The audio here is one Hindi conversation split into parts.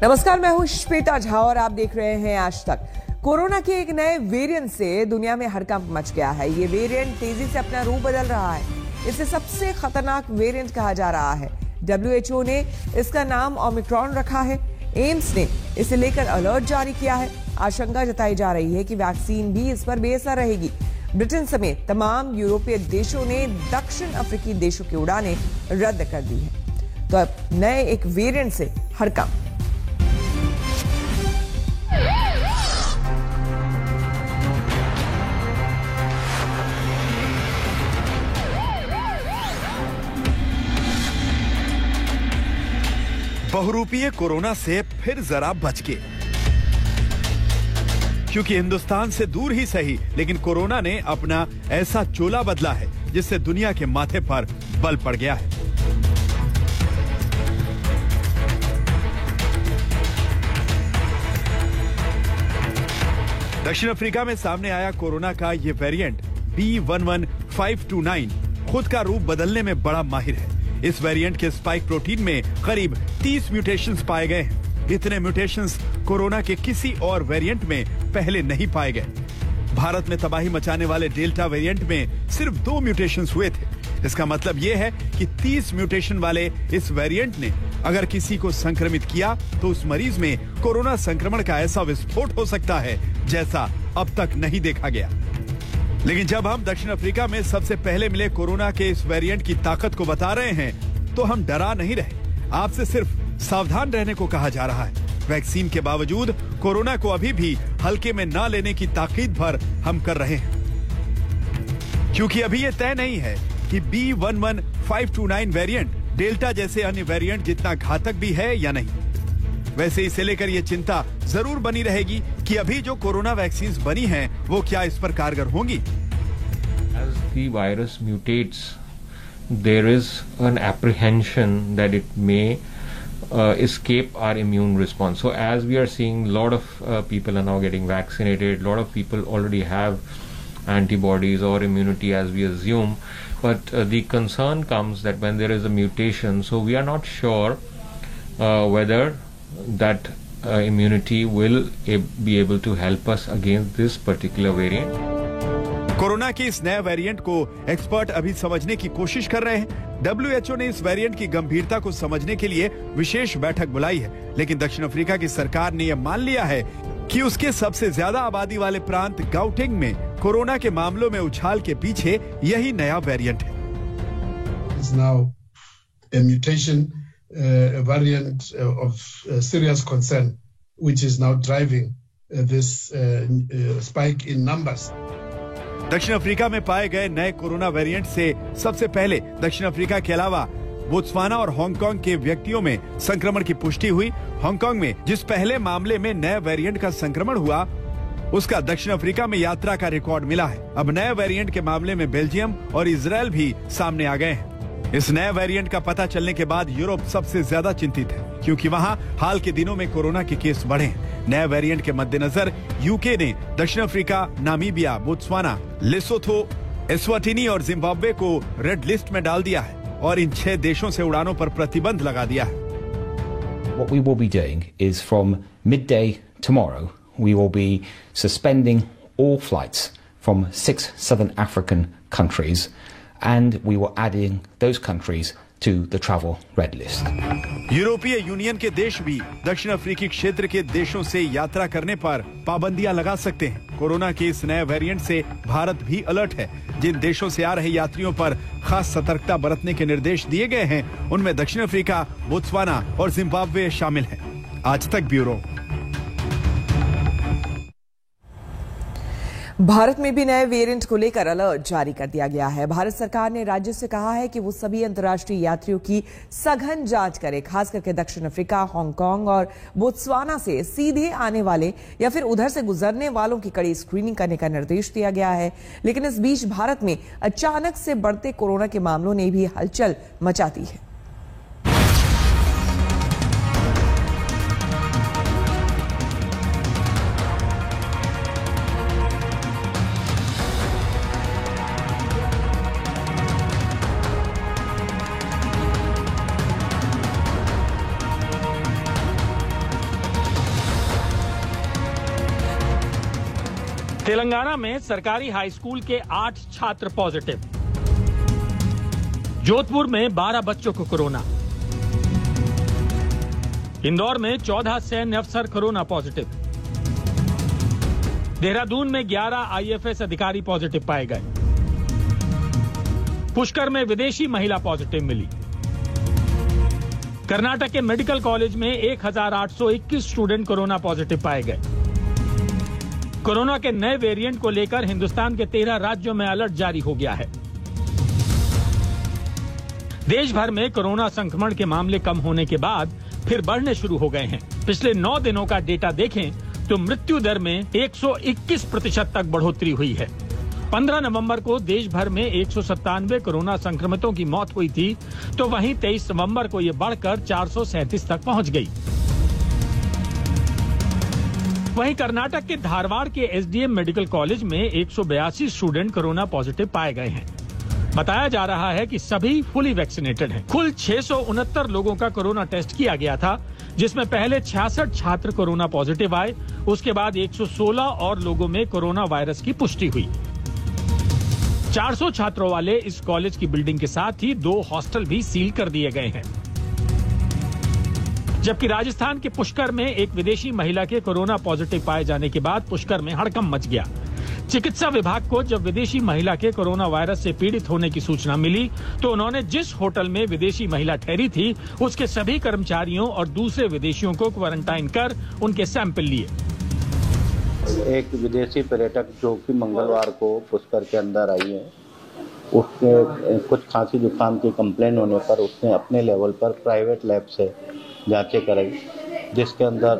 नमस्कार, मैं हूं श्वेता झा और आप देख रहे हैं आज तक। कोरोना के एक नए वेरिएंट से दुनिया में हड़कंप मच गया है। ये वेरिएंट तेजी से अपना रूप बदल रहा है। इसे सबसे खतरनाक वेरिएंट कहा जा रहा है। WHO ने इसका नाम ओमिक्रॉन रखा है। एम्स ने इसे लेकर अलर्ट जारी किया है। आशंका जताई जा रही है कि वैक्सीन भी इस पर बेअसर रहेगी। ब्रिटेन समेत तमाम यूरोपीय देशों ने दक्षिण अफ्रीकी देशों की उड़ानें रद्द कर दी है। तो अब नए एक वेरिएंट से हड़कंप। बहुरूपीय कोरोना से फिर जरा बच के, क्योंकि हिंदुस्तान से दूर ही सही, लेकिन कोरोना ने अपना ऐसा चोला बदला है जिससे दुनिया के माथे पर बल पड़ गया है। दक्षिण अफ्रीका में सामने आया कोरोना का ये वेरिएंट B11529 खुद का रूप बदलने में बड़ा माहिर है। इस वेरिएंट के स्पाइक प्रोटीन में करीब 30 म्यूटेशंस पाए गए हैं। इतने म्यूटेशंस कोरोना के किसी और वेरिएंट में पहले नहीं पाए गए। भारत में तबाही मचाने वाले डेल्टा वेरिएंट में सिर्फ 2 म्यूटेशंस हुए थे। इसका मतलब यह है कि 30 म्यूटेशन वाले इस वेरिएंट ने अगर किसी को संक्रमित किया तो उस मरीज में कोरोना संक्रमण का ऐसा विस्फोट हो सकता है जैसा अब तक नहीं देखा गया। लेकिन जब हम दक्षिण अफ्रीका में सबसे पहले मिले कोरोना के इस वेरिएंट की ताकत को बता रहे हैं तो हम डरा नहीं रहे। आपसे सिर्फ सावधान रहने को कहा जा रहा है। वैक्सीन के बावजूद कोरोना को अभी भी हल्के में ना लेने की ताकीद भर हम कर रहे हैं, क्योंकि अभी यह तय नहीं है कि B11529 वेरिएंट डेल्टा जैसे अन्य वेरिएंट जितना घातक भी है या नहीं। वैसे इसे लेकर यह चिंता जरूर बनी रहेगी कि अभी जो कोरोना वैक्सीन बनी हैं वो क्या इस पर कारगर होंगी। As the virus mutates, there is an apprehension that it may escape our immune response. So as we are seeing, a lot of people are now getting vaccinated. A lot of people already have antibodies or immunity, as we assume. But the concern comes that when there is a mutation, so we are not sure whether that immunity will be able to help us against this particular variant. Corona के इस नए वेरिएंट को एक्सपर्ट अभी समझने की कोशिश कर रहे हैं। WHO ने इस वेरिएंट की गंभीरता को समझने के लिए विशेष बैठक बुलाई है, लेकिन दक्षिण अफ्रीका की सरकार ने यह मान लिया है कि उसके सबसे ज्यादा आबादी वाले प्रांत गाउटेंग में कोरोना के मामलों में उछाल के पीछे यही नया वेरिएंट है। It's now a mutation, a variant of serious concern, which is now driving this spike in numbers. दक्षिण अफ्रीका में पाए गए नए कोरोना वेरिएंट से सबसे पहले दक्षिण अफ्रीका के अलावा बोत्सवाना और हांगकांग के व्यक्तियों में संक्रमण की पुष्टि हुई। हांगकांग में जिस पहले मामले में नए वेरिएंट का संक्रमण हुआ, उसका दक्षिण अफ्रीका में यात्रा का रिकॉर्ड मिला है। अब नए वेरिएंट के मामले में बेल्जियम और इजराइल भी सामने आ गए हैं। इस नए वेरिएंट का पता चलने के बाद यूरोप सबसे ज्यादा चिंतित है, क्योंकि वहां हाल के दिनों में कोरोना के केस बढ़े हैं। नए वेरिएंट के मद्देनजर यूके ने दक्षिण अफ्रीका, नामीबिया, बोत्सवाना, लेसोथो, एस्वाटिनी और जिम्बाब्वे को रेड लिस्ट में डाल दिया है और इन 6 देशों से उड़ानों पर प्रतिबंध लगा दिया है। What we will be doing is from midday tomorrow, we will be suspending all flights from 6 southern African countries, and we were adding those countries to the travel red list. यूरोपीय यूनियन के देश भी दक्षिण अफ्रीकी क्षेत्र के देशों से यात्रा करने पर पाबंदियां लगा सकते हैं। कोरोना के इस नए वेरिएंट से भारत भी अलर्ट है। जिन देशों से आ रहे यात्रियों पर खास सतर्कता बरतने के निर्देश दिए गए हैं, उनमें दक्षिण अफ्रीका, बोत्सवाना और जिम्बाब्वे शामिल हैं। आज तक ब्यूरो। भारत में भी नए वेरिएंट को लेकर अलर्ट जारी कर दिया गया है। भारत सरकार ने राज्यों से कहा है कि वो सभी अंतर्राष्ट्रीय यात्रियों की सघन जांच करे, खास करके दक्षिण अफ्रीका, हांगकांग और बोत्सवाना से सीधे आने वाले या फिर उधर से गुजरने वालों की कड़ी स्क्रीनिंग करने का निर्देश दिया गया है। लेकिन इस बीच भारत में अचानक से बढ़ते कोरोना के मामलों ने भी हलचल मचा दी है। तेलंगाना में सरकारी हाई स्कूल के 8 छात्र पॉजिटिव। जोधपुर में 12 बच्चों को कोरोना। इंदौर में 14 सैन्य अफसर कोरोना पॉजिटिव। देहरादून में 11 आईएफएस अधिकारी पॉजिटिव पाए गए। पुष्कर में विदेशी महिला पॉजिटिव मिली। कर्नाटक के मेडिकल कॉलेज में 1821 स्टूडेंट कोरोना पॉजिटिव पाए गए। कोरोना के नए वेरिएंट को लेकर हिंदुस्तान के 13 राज्यों में अलर्ट जारी हो गया है। देश भर में कोरोना संक्रमण के मामले कम होने के बाद फिर बढ़ने शुरू हो गए हैं। पिछले 9 दिनों का डेटा देखें तो मृत्यु दर में 121% तक बढ़ोतरी हुई है। 15 नवंबर को देश भर में 197 कोरोना संक्रमितों की मौत हुई थी, तो वहीं 23 नवंबर को ये बढ़कर 437 तक पहुंच गई। वहीं कर्नाटक के धारवाड़ के एसडीएम मेडिकल कॉलेज में 182 स्टूडेंट कोरोना पॉजिटिव पाए गए हैं। बताया जा रहा है कि सभी फुली वैक्सीनेटेड हैं। कुल 669 लोगों का कोरोना टेस्ट किया गया था, जिसमें पहले 66 छात्र कोरोना पॉजिटिव आए। उसके बाद 116 और लोगों में कोरोना वायरस की पुष्टि हुई। 400 छात्रों वाले इस कॉलेज की बिल्डिंग के साथ ही 2 हॉस्टल भी सील कर दिए गए हैं। जबकि राजस्थान के पुष्कर में एक विदेशी महिला के कोरोना पॉजिटिव पाए जाने के बाद पुष्कर में हड़कंप मच गया। चिकित्सा विभाग को जब विदेशी महिला के कोरोना वायरस से पीड़ित होने की सूचना मिली, तो उन्होंने जिस होटल में विदेशी महिला ठहरी थी, उसके सभी कर्मचारियों और दूसरे विदेशियों को क्वारंटाइन कर उनके सैंपल लिए। एक विदेशी पर्यटक जो कि मंगलवार को पुष्कर के अंदर आई है, उसके कुछ खांसी जुकाम की कंप्लेन होने पर उसने अपने लेवल पर प्राइवेट लैब से जांचें कराई, जिसके अंदर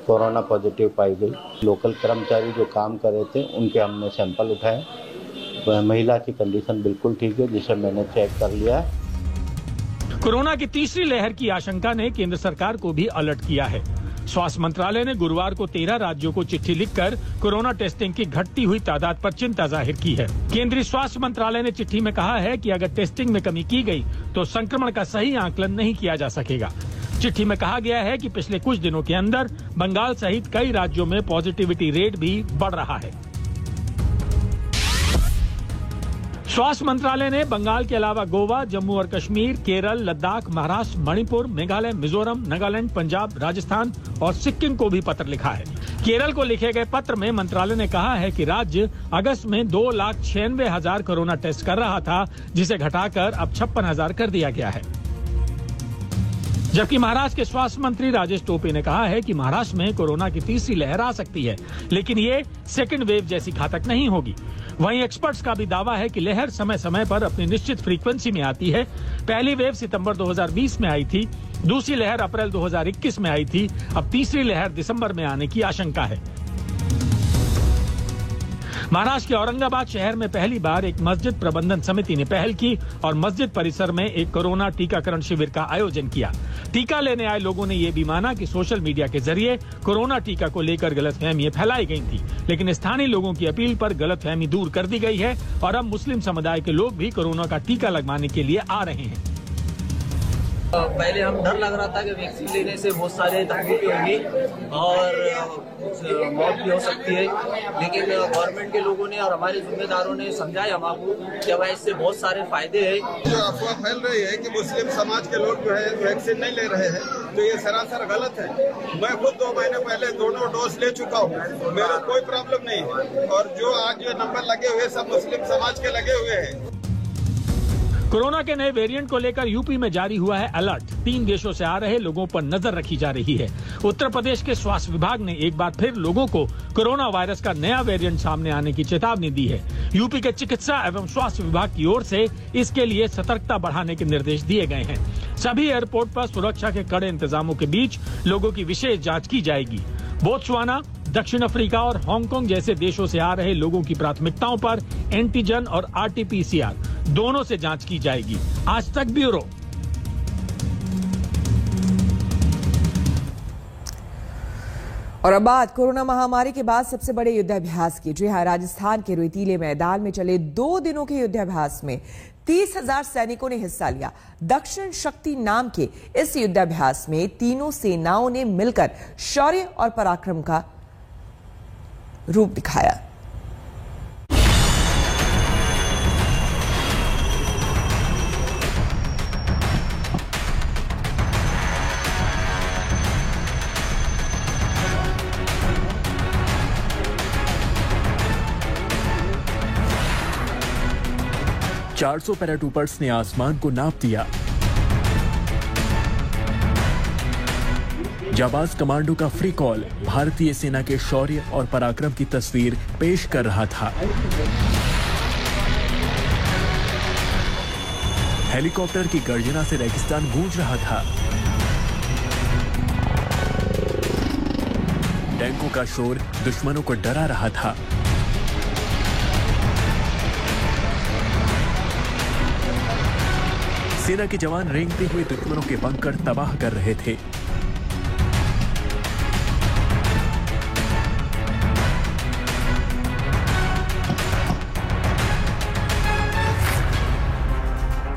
कोरोना पॉजिटिव पाई गई। लोकल कर्मचारी जो काम कर रहे थे उनके हमने सैंपल उठाए। महिला की कंडीशन बिल्कुल ठीक है, जिसे मैंने चेक कर लिया है। कोरोना की तीसरी लहर की आशंका ने केंद्र सरकार को भी अलर्ट किया है। स्वास्थ्य मंत्रालय ने गुरुवार को 13 राज्यों को चिट्ठी लिखकर कोरोना टेस्टिंग की घटती हुई तादाद पर चिंता जाहिर की है। केंद्रीय स्वास्थ्य मंत्रालय ने चिट्ठी में कहा है कि अगर टेस्टिंग में कमी की गई तो संक्रमण का सही आकलन नहीं किया जा सकेगा। चिट्ठी में कहा गया है कि पिछले कुछ दिनों के अंदर बंगाल सहित कई राज्यों में पॉजिटिविटी रेट भी बढ़ रहा है। स्वास्थ्य मंत्रालय ने बंगाल के अलावा गोवा, जम्मू और कश्मीर, केरल, लद्दाख, महाराष्ट्र, मणिपुर, मेघालय, मिजोरम, नागालैंड, पंजाब, राजस्थान और सिक्किम को भी पत्र लिखा है। केरल को लिखे गए पत्र में मंत्रालय ने कहा है कि राज्य अगस्त में 2,96,000 कोरोना टेस्ट कर रहा था, जिसे घटाकर अब 56,000 कर दिया गया है। जबकि महाराष्ट्र के स्वास्थ्य मंत्री राजेश टोपे ने कहा है कि महाराष्ट्र में कोरोना की तीसरी लहर आ सकती है, लेकिन ये सेकंड वेव जैसी घातक नहीं होगी। वहीं एक्सपर्ट्स का भी दावा है कि लहर समय समय पर अपनी निश्चित फ्रीक्वेंसी में आती है। पहली वेव सितंबर 2020 में आई थी, दूसरी लहर अप्रैल 2021 में आई थी, अब तीसरी लहर दिसंबर में आने की आशंका है। महाराष्ट्र के औरंगाबाद शहर में पहली बार एक मस्जिद प्रबंधन समिति ने पहल की और मस्जिद परिसर में एक कोरोना टीकाकरण शिविर का आयोजन किया। टीका लेने आए लोगों ने ये भी माना कि सोशल मीडिया के जरिए कोरोना टीका को लेकर गलतफहमियां फैलाई गई थी, लेकिन स्थानीय लोगों की अपील पर गलतफहमी दूर कर दी गई है और अब मुस्लिम समुदाय के लोग भी कोरोना का टीका लगवाने के लिए आ रहे हैं। पहले हम डर लग रहा था कि वैक्सीन लेने से बहुत सारे तकलीफें होंगी और मौत भी हो सकती है, लेकिन गवर्नमेंट के लोगों ने और हमारे जिम्मेदारों ने समझाया हम आपको कि भाई इससे बहुत सारे फायदे हैं। जो अफवाह फैल रही है कि मुस्लिम समाज के लोग जो है वैक्सीन नहीं ले रहे हैं, तो ये सरासर गलत है। मैं खुद 2 महीने पहले दोनों डोज ले चुका हूँ, मेरा कोई प्रॉब्लम नहीं है। और जो आज ये नंबर लगे हुए सब मुस्लिम समाज के लगे हुए हैं। कोरोना के नए वेरिएंट को लेकर यूपी में जारी हुआ है अलर्ट। 3 देशों से आ रहे लोगों पर नजर रखी जा रही है। उत्तर प्रदेश के स्वास्थ्य विभाग ने एक बार फिर लोगों को कोरोना वायरस का नया वेरिएंट सामने आने की चेतावनी दी है। यूपी के चिकित्सा एवं स्वास्थ्य विभाग की ओर से इसके लिए सतर्कता बढ़ाने के निर्देश दिए गए हैं। सभी एयरपोर्ट पर सुरक्षा के कड़े इंतजामों के बीच लोगों की विशेष जाँच की जाएगी। बोत्सवाना, दक्षिण अफ्रीका और हांगकांग जैसे देशों से आ रहे लोगों की प्राथमिकताओं पर एंटीजन और आरटीपीसीआर दोनों से जांच की जाएगी। आज तक ब्यूरो। और अब बात कोरोना महामारी के बाद सबसे बड़े युद्धाभ्यास की। जी हां, राजस्थान के रेतीले मैदान में चले 2 दिनों के युद्धाभ्यास में 30,000 सैनिकों ने हिस्सा लिया। दक्षिण शक्ति नाम के इस युद्धाभ्यास में तीनों सेनाओं ने मिलकर शौर्य और पराक्रम का रूप दिखाया। 400 पैराट्रूपर्स ने आसमान को नाप दिया। जाबाज कमांडो का फ्री कॉल भारतीय सेना के शौर्य और पराक्रम की तस्वीर पेश कर रहा था। हेलीकॉप्टर की गर्जना से रेगिस्तान गूंज रहा था। टैंकों का शोर दुश्मनों को डरा रहा था। सेना के जवान रेंगते हुए दुश्मनों के बंकर तबाह कर रहे थे।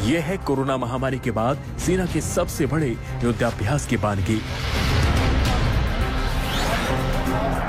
यह है कोरोना महामारी के बाद सेना के सबसे बड़े युद्धाभ्यास की बानगी।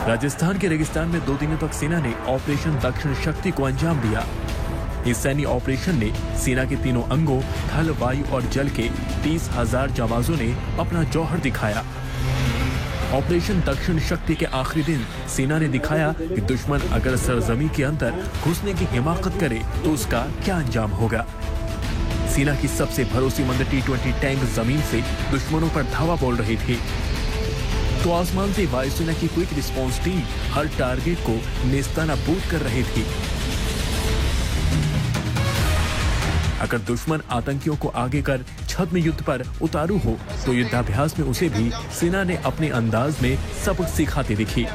राजस्थान के रेगिस्तान में 2 दिनों तक सेना ने ऑपरेशन दक्षिण शक्ति को अंजाम दिया। इस सैन्य ऑपरेशन ने सेना के तीनों अंगों थल, वायु और जल के 30,000 जाबाजों ने अपना जौहर दिखाया। ऑपरेशन दक्षिण शक्ति के आखिरी दिन सेना ने दिखाया कि दुश्मन अगर सरजमी के अंदर घुसने की हिमाकत करे तो उसका क्या अंजाम होगा। सेना की सबसे भरोसेमंद T-20 टैंक जमीन से दुश्मनों पर धावा बोल रही थी, तो आसमान से वायुसेना की क्विक रिस्पांस टीम हर टारगेट को नेस्तनाबूद कर रही थी। अगर दुश्मन आतंकियों को आगे कर छद्म युद्ध पर उतारू हो तो युद्धाभ्यास में उसे भी सेना ने अपने अंदाज में सबक सिखाती दिखी।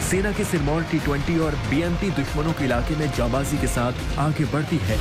सेना के सिरमौर T-20 और BMP दुश्मनों के इलाके में जाबाजी के साथ आगे बढ़ती है।